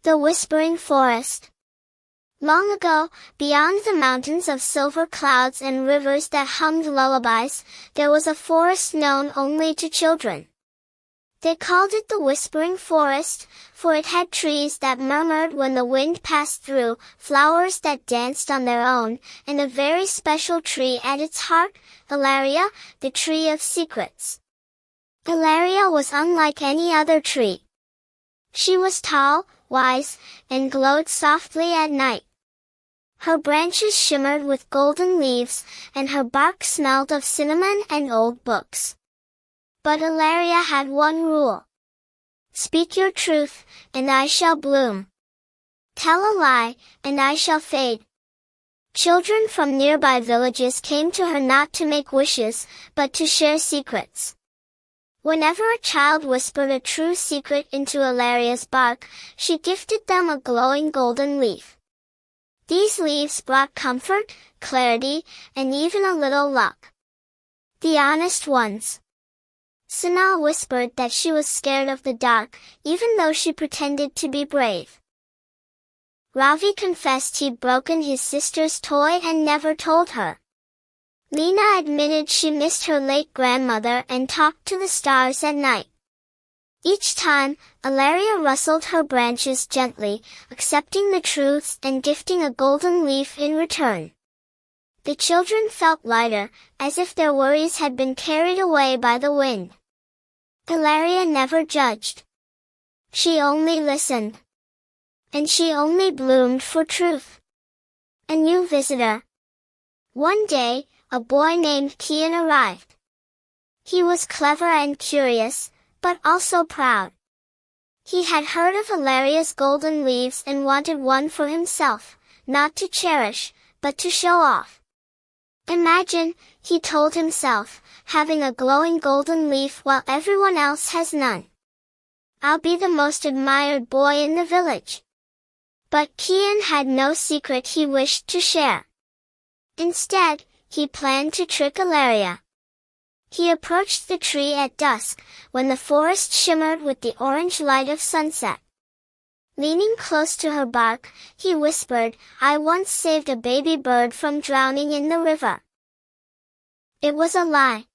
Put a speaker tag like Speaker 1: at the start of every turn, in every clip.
Speaker 1: The Whispering Forest. Long ago, beyond the mountains of silver clouds and rivers that hummed lullabies, there was a forest known only to children. They called it the Whispering Forest, for it had trees that murmured when the wind passed through, flowers that danced on their own, and a very special tree at its heart, Ilaria, the tree of secrets. Ilaria was unlike any other tree. She was tall, wise, and glowed softly at night. Her branches shimmered with golden leaves, and her bark smelled of cinnamon and old books. But Ilaria had one rule. Speak your truth, and I shall bloom. Tell a lie, and I shall fade. Children from nearby villages came to her not to make wishes, but to share secrets. Whenever a child whispered a true secret into Ilaria's bark, she gifted them a glowing golden leaf. These leaves brought comfort, clarity, and even a little luck. The honest ones. Sana whispered that she was scared of the dark, even though she pretended to be brave. Ravi confessed he'd broken his sister's toy and never told her. Lena admitted she missed her late grandmother and talked to the stars at night. Each time, Ilaria rustled her branches gently, accepting the truths and gifting a golden leaf in return. The children felt lighter, as if their worries had been carried away by the wind. Ilaria never judged. She only listened. And she only bloomed for truth. A new visitor. One day, a boy named Kian arrived. He was clever and curious, but also proud. He had heard of Ilaria's golden leaves and wanted one for himself, not to cherish, but to show off. Imagine, he told himself, having a glowing golden leaf while everyone else has none. I'll be the most admired boy in the village. But Kian had no secret he wished to share. Instead, he planned to trick Ilaria. He approached the tree at dusk, when the forest shimmered with the orange light of sunset. Leaning close to her bark, he whispered, I once saved a baby bird from drowning in the river. It was a lie.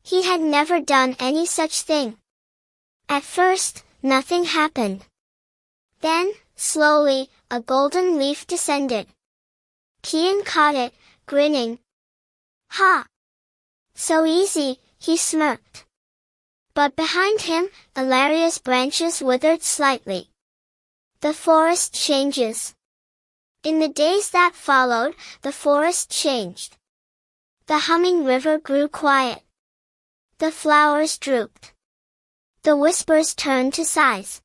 Speaker 1: He had never done any such thing. At first, nothing happened. Then, slowly, a golden leaf descended. Kian caught it, grinning. Ha! So easy, he smirked. But behind him, Ilaria's branches withered slightly. The forest changes. In the days that followed, the forest changed. The humming river grew quiet. The flowers drooped. The whispers turned to sighs.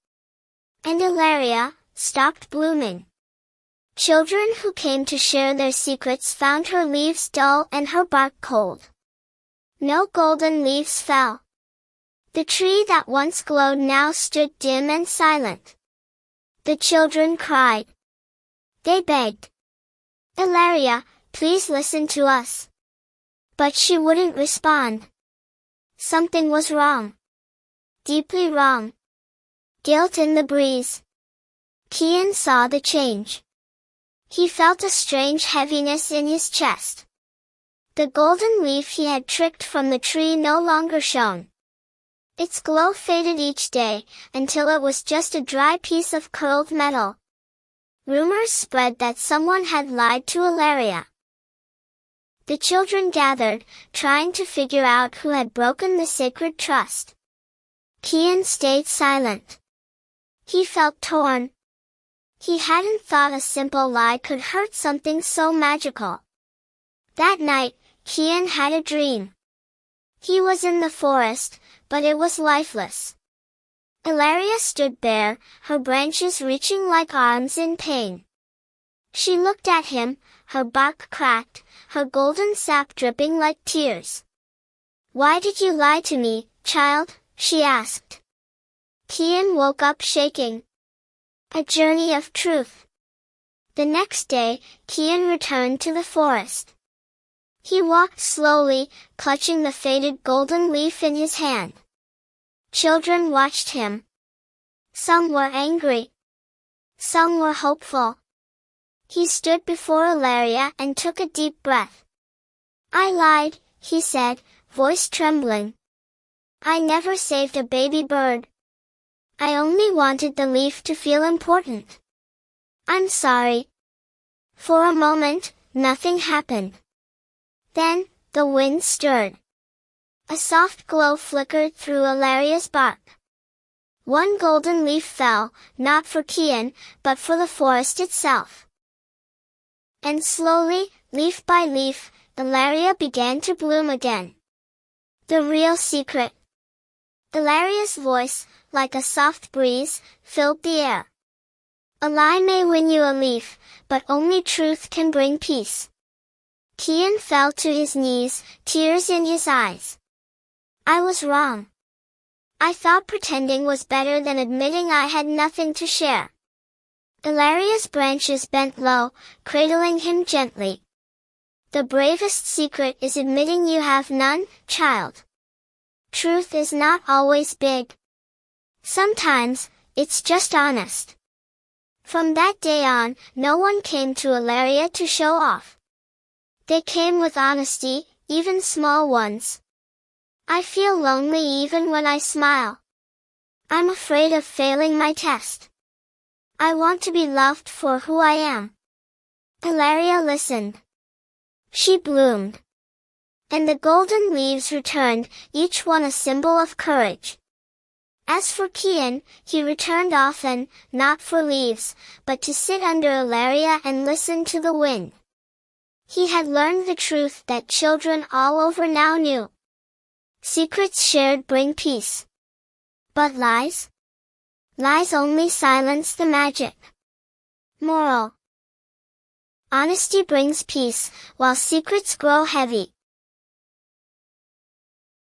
Speaker 1: And Ilaria stopped blooming. Children who came to share their secrets found her leaves dull and her bark cold. No golden leaves fell. The tree that once glowed now stood dim and silent. The children cried. They begged. Ilaria, please listen to us. But she wouldn't respond. Something was wrong. Deeply wrong. Guilt in the breeze. Kian saw the change. He felt a strange heaviness in his chest. The golden leaf he had tricked from the tree no longer shone. Its glow faded each day, until it was just a dry piece of curled metal. Rumors spread that someone had lied to Ilaria. The children gathered, trying to figure out who had broken the sacred trust. Kian stayed silent. He felt torn. He hadn't thought a simple lie could hurt something so magical. That night, Kian had a dream. He was in the forest, but it was lifeless. Ilaria stood bare, her branches reaching like arms in pain. She looked at him, her bark cracked, her golden sap dripping like tears. Why did you lie to me, child? She asked. Kian woke up shaking. A journey of truth. The next day, Kian returned to the forest. He walked slowly, clutching the faded golden leaf in his hand. Children watched him. Some were angry. Some were hopeful. He stood before Ilaria and took a deep breath. I lied, he said, voice trembling. I never saved a baby bird. I only wanted the leaf to feel important. I'm sorry. For a moment, nothing happened. Then, the wind stirred. A soft glow flickered through Ilaria's bark. One golden leaf fell, not for Kian, but for the forest itself. And slowly, leaf by leaf, Ilaria began to bloom again. The real secret. Ilaria's voice, like a soft breeze, filled the air. A lie may win you a leaf, but only truth can bring peace. Kian fell to his knees, tears in his eyes. I was wrong. I thought pretending was better than admitting I had nothing to share. Ilaria's branches bent low, cradling him gently. The bravest secret is admitting you have none, child. Truth is not always big. Sometimes, it's just honest. From that day on, no one came to Ilaria to show off. They came with honesty, even small ones. I feel lonely even when I smile. I'm afraid of failing my test. I want to be loved for who I am. Ilaria listened. She bloomed. And the golden leaves returned, each one a symbol of courage. As for Kian, he returned often, not for leaves, but to sit under Ilaria and listen to the wind. He had learned the truth that children all over now knew. Secrets shared bring peace. But lies? Lies only silence the magic. Moral. Honesty brings peace, while secrets grow heavy.